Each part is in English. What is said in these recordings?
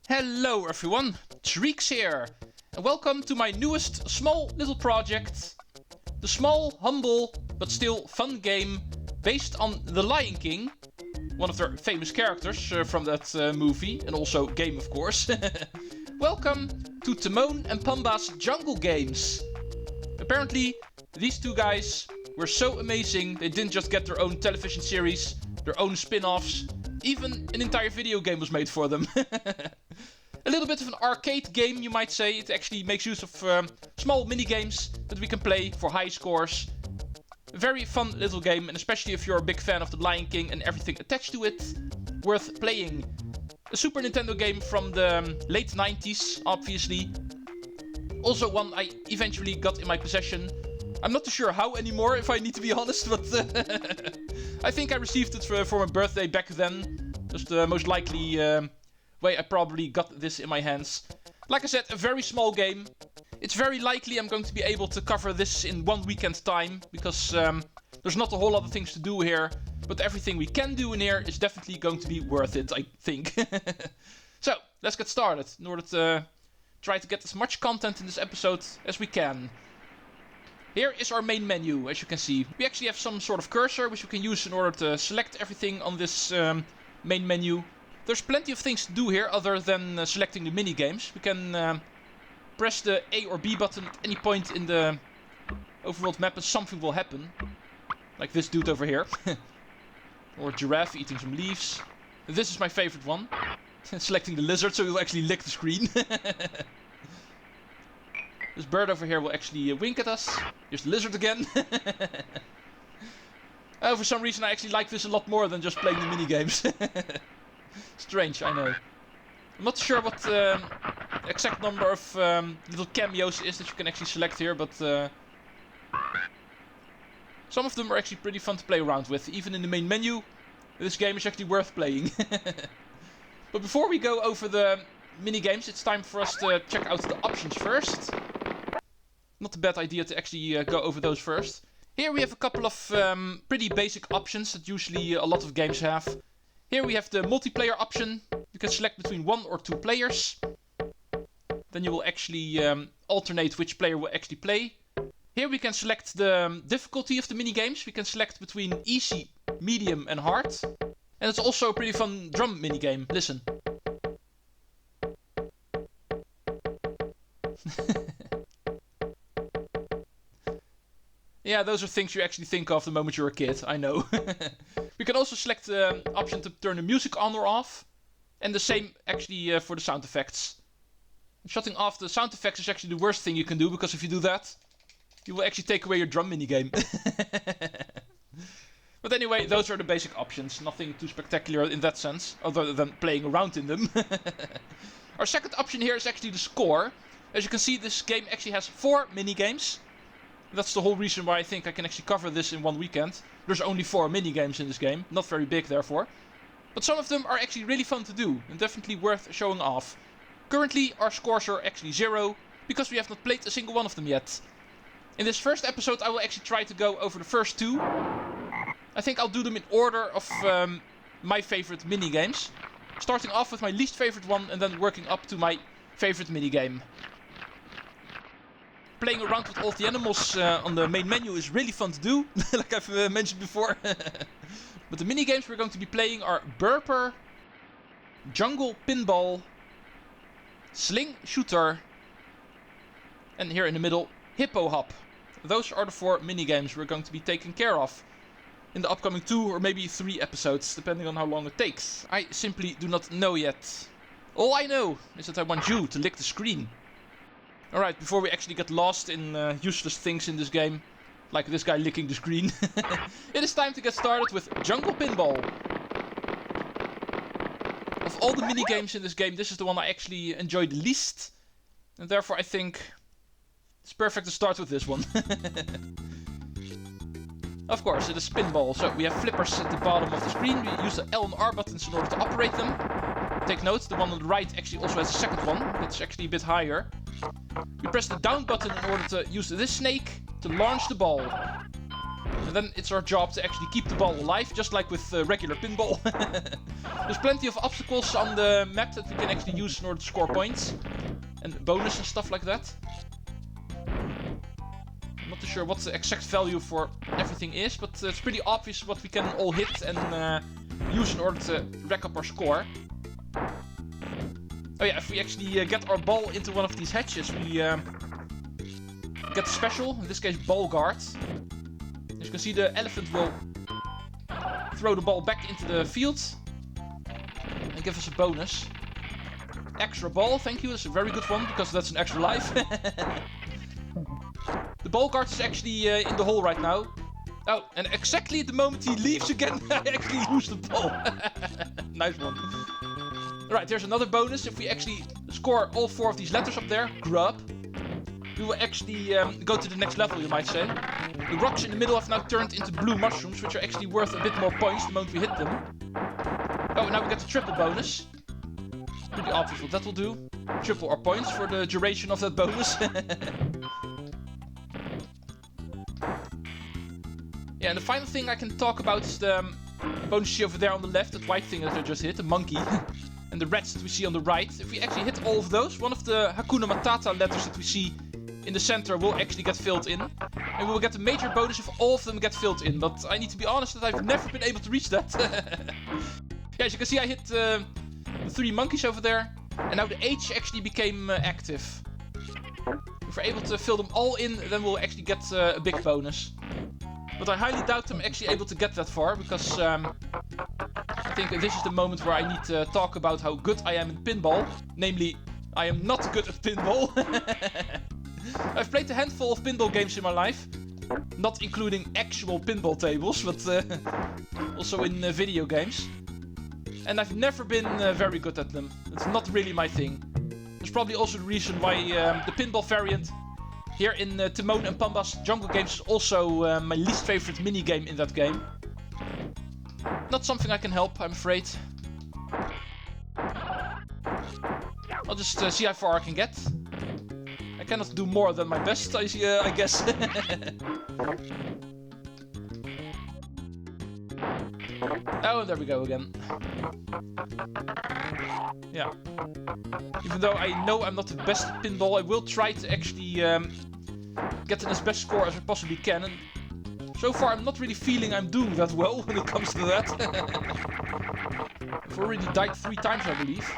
Hello everyone, Treecks here, and welcome to my newest small little project. The small, humble, but still fun game based on The Lion King, one of their famous characters from that movie, and also game of course. Welcome to Timon and Pumbaa's Jungle Games. Apparently, these two guys were so amazing, they didn't just get their own television series, their own spin-offs, even an entire video game was made for them. A little bit of an arcade game, you might say. It actually makes use of small mini-games that we can play for high scores. A very fun little game, and especially if you're a big fan of The Lion King and everything attached to it, worth playing. A Super Nintendo game from the late 90s, obviously. Also one I eventually got in my possession. I'm not too sure how anymore, if I need to be honest, but I think I received it for my birthday back then. Just the most likely way I probably got this in my hands. Like I said, a very small game. It's very likely I'm going to be able to cover this in 1 weekend time, because there's not a whole lot of things to do here, but everything we can do in here is definitely going to be worth it, I think. So, let's get started, in order to try to get as much content in this episode as we can. Here is our main menu, as you can see. We actually have some sort of cursor, which we can use in order to select everything on this main menu. There's plenty of things to do here, other than selecting the mini-games. We can press the A or B button at any point in the overworld map and something will happen. Like this dude over here. Or a giraffe eating some leaves. This is my favorite one. Selecting the lizard, so he'll actually lick the screen. This bird over here will actually wink at us. Here's the lizard again. For some reason I actually like this a lot more than just playing the mini-games. Strange, I know. I'm not sure what the exact number of little cameos is that you can actually select here, but some of them are actually pretty fun to play around with. Even in the main menu, this game is actually worth playing. But before we go over the mini-games, it's time for us to check out the options first. Not a bad idea to actually go over those first. Here we have a couple of pretty basic options that usually a lot of games have. Here we have the multiplayer option. You can select between 1 or 2 players. Then you will actually alternate which player will actually play. Here we can select the difficulty of the mini-games. We can select between easy, medium and hard. And it's also a pretty fun drum mini-game. Listen. Yeah, those are things you actually think of the moment you're a kid, I know. We can also select the option to turn the music on or off. And the same actually for the sound effects. Shutting off the sound effects is actually the worst thing you can do, because if you do that, you will actually take away your drum minigame. But anyway, those are the basic options. Nothing too spectacular in that sense, other than playing around in them. Our second option here is actually the score. As you can see, this game actually has 4 mini-games. That's the whole reason why I think I can actually cover this in 1 weekend. There's only 4 mini-games in this game, not very big therefore. But some of them are actually really fun to do, and definitely worth showing off. Currently our scores are actually 0, because we have not played a single one of them yet. In this first episode I will actually try to go over the first 2. I think I'll do them in order of my favorite mini-games. Starting off with my least favorite one, and then working up to my favorite mini-game. Playing around with all the animals on the main menu is really fun to do, like I've mentioned before. But the mini-games we're going to be playing are Burper, Jungle Pinball, Sling Shooter, and here in the middle, Hippo Hop. Those are the 4 mini-games we're going to be taking care of in the upcoming 2 or maybe 3 episodes, depending on how long it takes. I simply do not know yet. All I know is that I want you to lick the screen. Alright, before we actually get lost in useless things in this game, like this guy licking the screen, it is time to get started with Jungle Pinball. Of all the mini-games in this game, this is the one I actually enjoy the least, and therefore I think it's perfect to start with this one. Of course, it is pinball, so we have flippers at the bottom of the screen. We use the L and R buttons in order to operate them. Take note, the one on the right actually also has a second one. It's actually a bit higher. We press the down button in order to use this snake to launch the ball. And then it's our job to actually keep the ball alive, just like with regular pinball. There's plenty of obstacles on the map that we can actually use in order to score points. And bonus and stuff like that. I'm not too sure what the exact value for everything is, but it's pretty obvious what we can all hit and use in order to rack up our score. Oh yeah, if we actually get our ball into one of these hatches, we get the special, in this case ball guard. As you can see, the elephant will throw the ball back into the field and give us a bonus. Extra ball, thank you, that's a very good one, because that's an extra life. The ball guard is actually in the hole right now. Oh, and exactly at the moment he leaves again, I actually lose the ball. Nice one. Right, there's another bonus. If we actually score all 4 of these letters up there, grub, we will actually go to the next level, you might say. The rocks in the middle have now turned into blue mushrooms, which are actually worth a bit more points the moment we hit them. Oh, and now we get the triple bonus. Pretty obvious what that will do. Triple our points for the duration of that bonus. Yeah, and the final thing I can talk about is the bonus you see over there on the left, that white thing that I just hit, the monkey. And the reds that we see on the right. If we actually hit all of those, one of the Hakuna Matata letters that we see in the center will actually get filled in. And we will get a major bonus if all of them get filled in. But I need to be honest that I've never been able to reach that. Yeah, as you can see, I hit the 3 monkeys over there. And now the H actually became active. If we're able to fill them all in, then we'll actually get a big bonus. But I highly doubt I'm actually able to get that far, because I think this is the moment where I need to talk about how good I am in pinball. Namely, I am not good at pinball. I've played a handful of pinball games in my life. Not including actual pinball tables, but also in video games. And I've never been very good at them. It's not really my thing. There's probably also the reason why the pinball variant here in Timon and Pumbaa's Jungle Games is also my least favorite minigame in that game. Not something I can help, I'm afraid. I'll just see how far I can get. I cannot do more than my best, I guess. Oh, there we go again. Yeah. Even though I know I'm not the best at pinball, I will try to actually get an as best score as I possibly can. And so far, I'm not really feeling I'm doing that well when it comes to that. I've already died 3 times, I believe.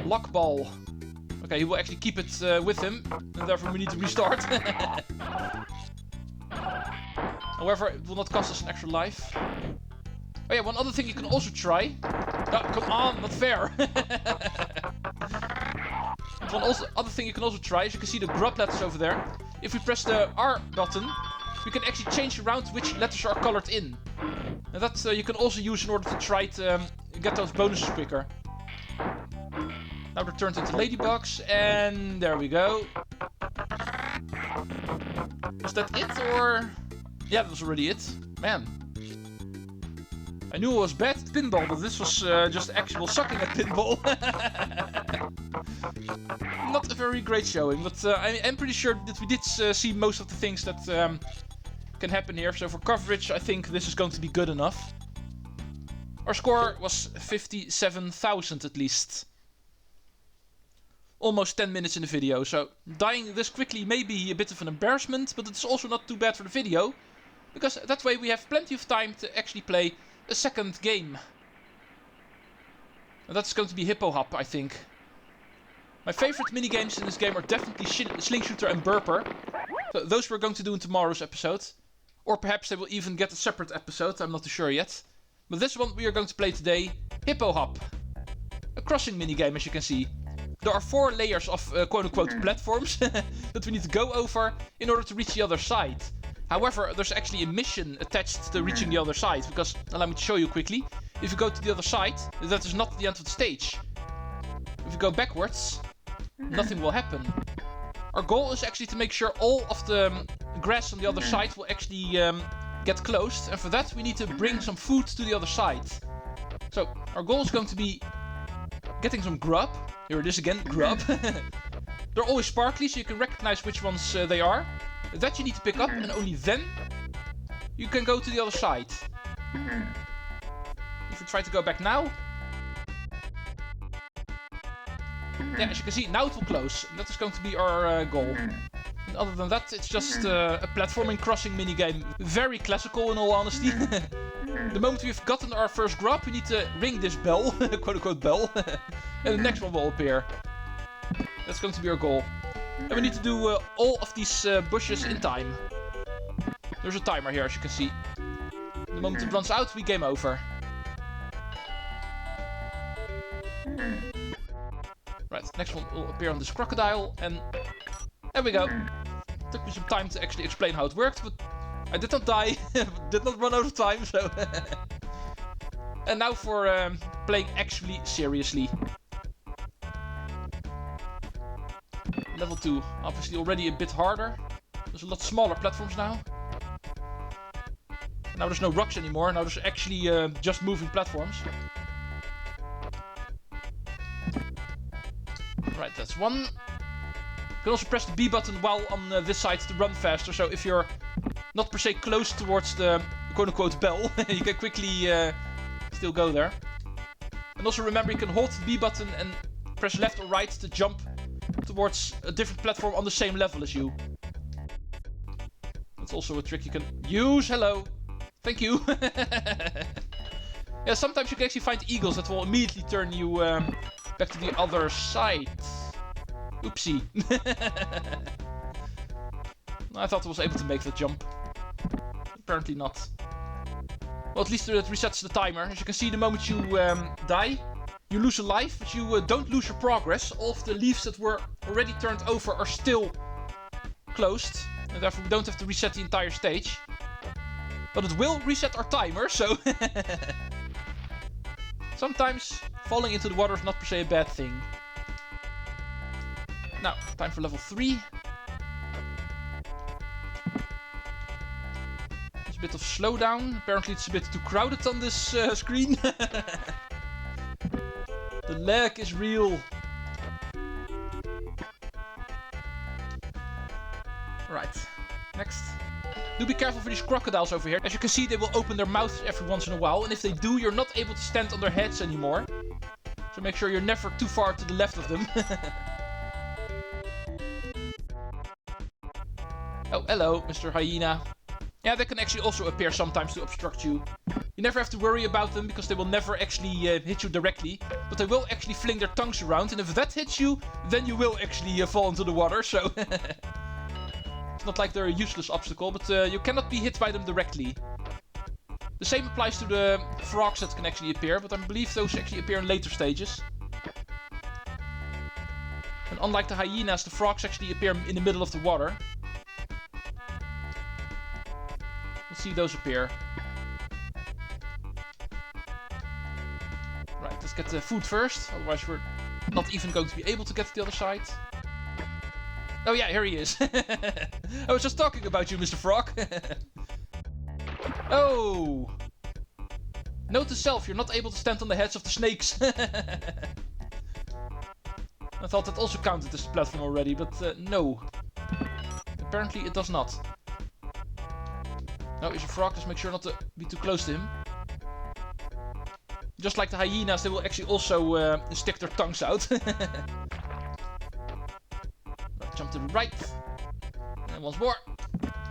Lock ball. Okay, he will actually keep it with him, and therefore we need to restart. However, it will not cost us an extra life. Oh yeah, one other thing you can also try. Oh, come on, not fair. One other thing you can also try, as you can see the grub letters over there. If we press the R button, we can actually change around which letters are colored in. And that you can also use in order to try to get those bonuses quicker. Now they're turned into ladybugs, and there we go. Was that it, or...? Yeah, that was already it. Man. I knew I was bad at pinball, but this was just actual sucking at pinball. Not a very great showing, but I'm pretty sure that we did see most of the things that can happen here. So for coverage, I think this is going to be good enough. Our score was 57,000 at least. Almost 10 minutes in the video, so dying this quickly may be a bit of an embarrassment, but it's also not too bad for the video, because that way we have plenty of time to actually play a second game. And that's going to be Hippo Hop, I think. My favorite minigames in this game are definitely Sling Shooter and Burper. So those we're going to do in tomorrow's episode. Or perhaps they will even get a separate episode, I'm not too sure yet. But this one we are going to play today, Hippo Hop. A crossing minigame, as you can see. There are 4 layers of quote-unquote platforms that we need to go over in order to reach the other side. However, there's actually a mission attached to reaching the other side, because, allow me to show you quickly, if you go to the other side, that is not the end of the stage. If you go backwards, nothing will happen. Our goal is actually to make sure all of the grass on the other side will actually get closed, and for that we need to bring some food to the other side. So, our goal is going to be getting some grub. Here it is again, grub. They're always sparkly, so you can recognize which ones they are. That you need to pick up, and only then you can go to the other side. If you try to go back now... Yeah, as you can see, now it will close. That is going to be our goal. And other than that, it's just a platforming crossing minigame. Very classical in all honesty. The moment we've gotten our first grub, we need to ring this bell, quote-unquote bell, and the next one will appear. That's going to be our goal. And we need to do all of these bushes in time. There's a timer here, as you can see. The moment it runs out, we game over. Right, next one will appear on this crocodile, and there we go. Took me some time to actually explain how it worked, but I did not die, did not run out of time, so... And now for playing actually seriously. Level 2, obviously already a bit harder. There's a lot smaller platforms now. Now there's no rocks anymore, now there's actually just moving platforms. Right, that's one. You can also press the B button while on this side to run faster, so if you're not per se close towards the quote-unquote bell, you can quickly still go there. And also remember, you can hold the B button and press left or right to jump towards a different platform on the same level as you. That's also a trick you can use. Hello. Thank you. Yeah, sometimes you can actually find eagles that will immediately turn you back to the other side. Oopsie. I thought I was able to make the jump. Apparently not. Well, at least it resets the timer. As you can see, the moment you die, you lose a life, but you don't lose your progress. All of the leaves that were already turned over are still closed. And therefore we don't have to reset the entire stage. But it will reset our timer, so... Sometimes falling into the water is not per se a bad thing. Now, time for level 3. There's a bit of slowdown. Apparently it's a bit too crowded on this screen. The lag is real. Right, next. Do be careful for these crocodiles over here. As you can see, they will open their mouths every once in a while. And if they do, you're not able to stand on their heads anymore. So make sure you're never too far to the left of them. Oh, hello, Mr. Hyena. Yeah, they can actually also appear sometimes to obstruct you. You never have to worry about them, because they will never actually hit you directly. But they will actually fling their tongues around. And if that hits you, then you will actually fall into the water, so... It's not like they're a useless obstacle, but you cannot be hit by them directly. The same applies to the frogs that can actually appear, but I believe those actually appear in later stages. And unlike the hyenas, the frogs actually appear in the middle of the water. We'll see those appear. Right, let's get the food first, otherwise we're not even going to be able to get to the other side. Oh yeah, here he is. I was just talking about you, Mr. Frog. Oh! Note to self, you're not able to stand on the heads of the snakes. I thought that also counted as a platform already, but no. Apparently it does not. Oh, here's a frog, just make sure not to be too close to him. Just like the hyenas, they will actually also stick their tongues out. Jump to the right. And once more.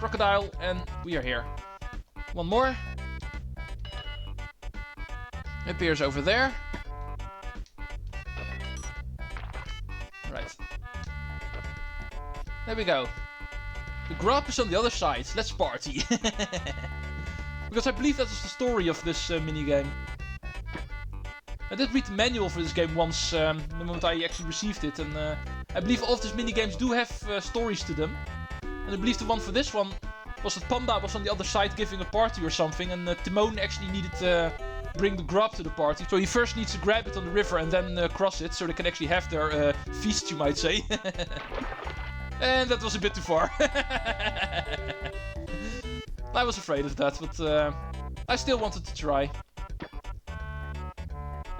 Crocodile, and we are here. One more. Appears over there. Right. There we go. The grub is on the other side. Let's party. Because I believe that was the story of this minigame. I did read the manual for this game once, the moment I actually received it, and I believe all of these minigames do have stories to them. And I believe the one for this one was that Pumbaa was on the other side giving a party or something, and Timon actually needed to bring the grub to the party. So he first needs to grab it on the river and then cross it, so they can actually have their feast, you might say. And that was a bit too far. I was afraid of that, but I still wanted to try.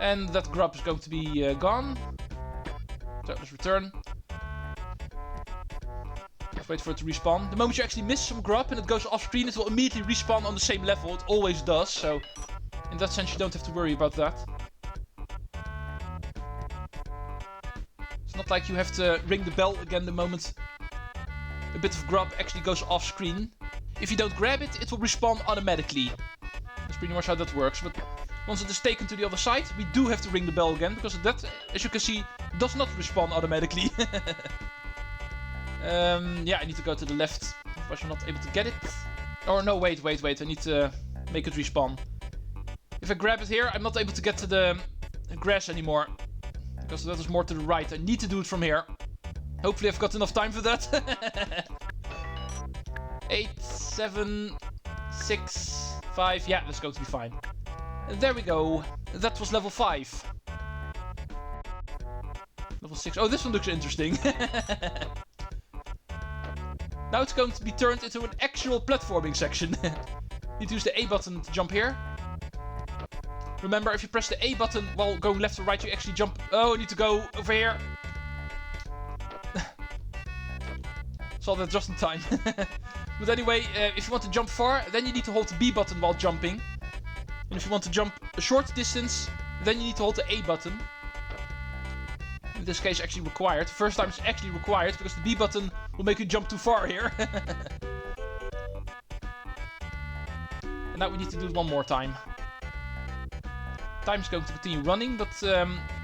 And that grub is going to be gone. So let's return. wait for it to respawn. The moment you actually miss some grub and it goes off screen, it will immediately respawn on the same level. It always does, so in that sense you don't have to worry about that. It's not like you have to ring the bell again the moment a bit of grub actually goes off screen. If you don't grab it, it will respawn automatically. That's pretty much how that works, but once it is taken to the other side, we do have to ring the bell again, because that, as you can see, does not respawn automatically. Yeah, I need to go to the left, otherwise I'm not able to get it. Or no, wait, I need to make it respawn. If I grab it here, I'm not able to get to the grass anymore, because that is more to the right. I need to do it from here. Hopefully I've got enough time for that. 8, 7, 6, 5, yeah, that's going to be fine. There we go. That was level 5. Level 6. Oh, this one looks interesting. Now it's going to be turned into an actual platforming section. Need to use the A button to jump here. Remember, if you press the A button while going left or right, you actually jump. Oh, I need to go over here. Saw that just in time. But anyway, if you want to jump far, then you need to hold the B button while jumping. And if you want to jump a short distance, then you need to hold the A button. In this case, actually required. The first time it's actually required, because the B button will make you jump too far here. And now we need to do it one more time. Time's going to continue running, but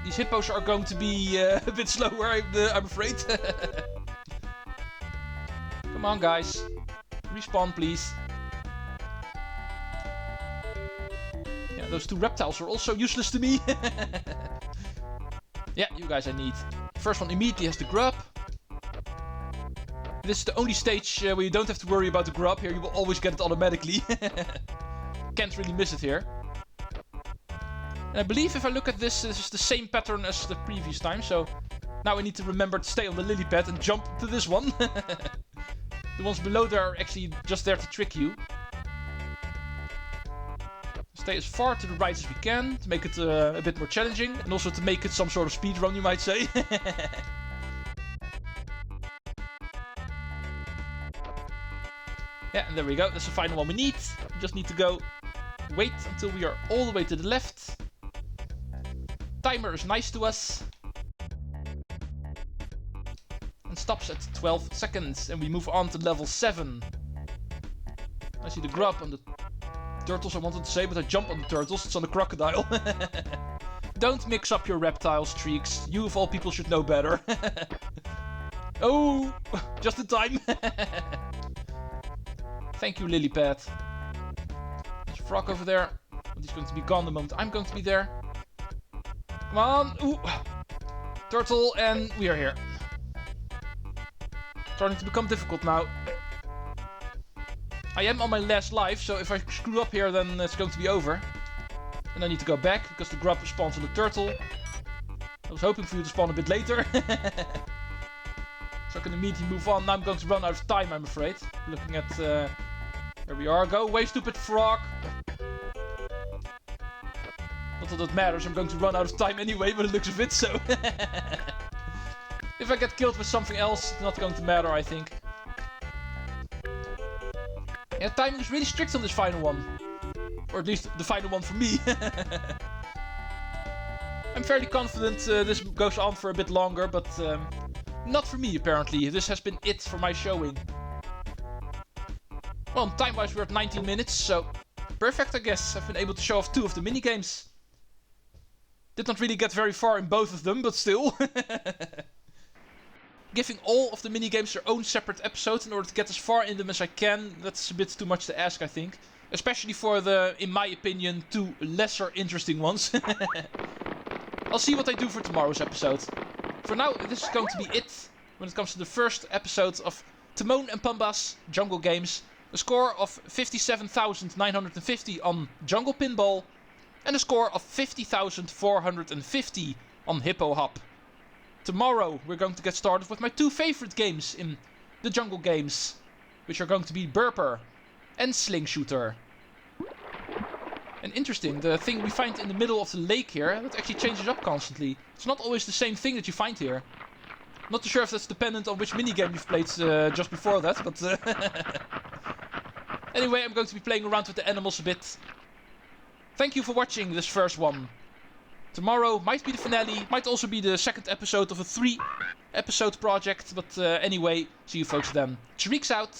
these hippos are going to be a bit slower, I'm afraid. Come on, guys. Respawn, please. Yeah, those two reptiles are also useless to me. Yeah, you guys I need. First one immediately has the grub. This is the only stage where you don't have to worry about the grub. Here you will always get it automatically. Can't really miss it here. And I believe if I look at this, this is the same pattern as the previous time. So now I need to remember to stay on the lily pad and jump to this one. The ones below there are actually just there to trick you. Stay as far to the right as we can to make it a bit more challenging. And also to make it some sort of speed run, you might say. Yeah, and there we go. That's the final one we need. We just need to go wait until we are all the way to the left. Timer is nice to us. And stops at 12 seconds. And we move on to level 7. I see the grub on the turtles, I wanted to say, but I jump on the turtles. It's on the crocodile. Don't mix up your reptiles, Treecks. You of all people should know better. Oh, just in time. Thank you, Lilypad. There's a frog over there. But he's going to be gone the moment I'm going to be there. Come on. Ooh. Turtle, and we are here. Starting to become difficult now. I am on my last life, so if I screw up here, then it's going to be over. And I need to go back, because the grub spawns on the turtle. I was hoping for you to spawn a bit later. So I can immediately move on. Now I'm going to run out of time, I'm afraid. Looking at where we are. Go away, stupid frog. Not that it matters, I'm going to run out of time anyway, but it looks of it, so... If I get killed with something else, it's not going to matter, I think. Yeah, timing is really strict on this final one. Or at least the final one for me. I'm fairly confident this goes on for a bit longer, but not for me apparently. This has been it for my showing. Well, time-wise we're at 19 minutes, so perfect I guess. I've been able to show off 2 of the minigames. Did not really get very far in both of them, but still. Giving all of the minigames their own separate episodes in order to get as far in them as I can, that's a bit too much to ask, I think. Especially for the, in my opinion, 2 lesser interesting ones. I'll see what I do for tomorrow's episode. For now, this is going to be it when it comes to the first episode of Timon and Pumbaa's Jungle Games. A score of 57,950 on Jungle Pinball. And a score of 50,450 on Hippo Hop. Tomorrow we're going to get started with my 2 favorite games in the Jungle Games, which are going to be Burper and Sling Shooter. And interesting, the thing we find in the middle of the lake here, that actually changes up constantly. It's not always the same thing that you find here. Not too sure if that's dependent on which minigame you've played just before that, but... Anyway, I'm going to be playing around with the animals a bit. Thank you for watching this first one. Tomorrow might be the finale, might also be the second episode of a 3-episode project, but anyway, see you folks then. Treecks out!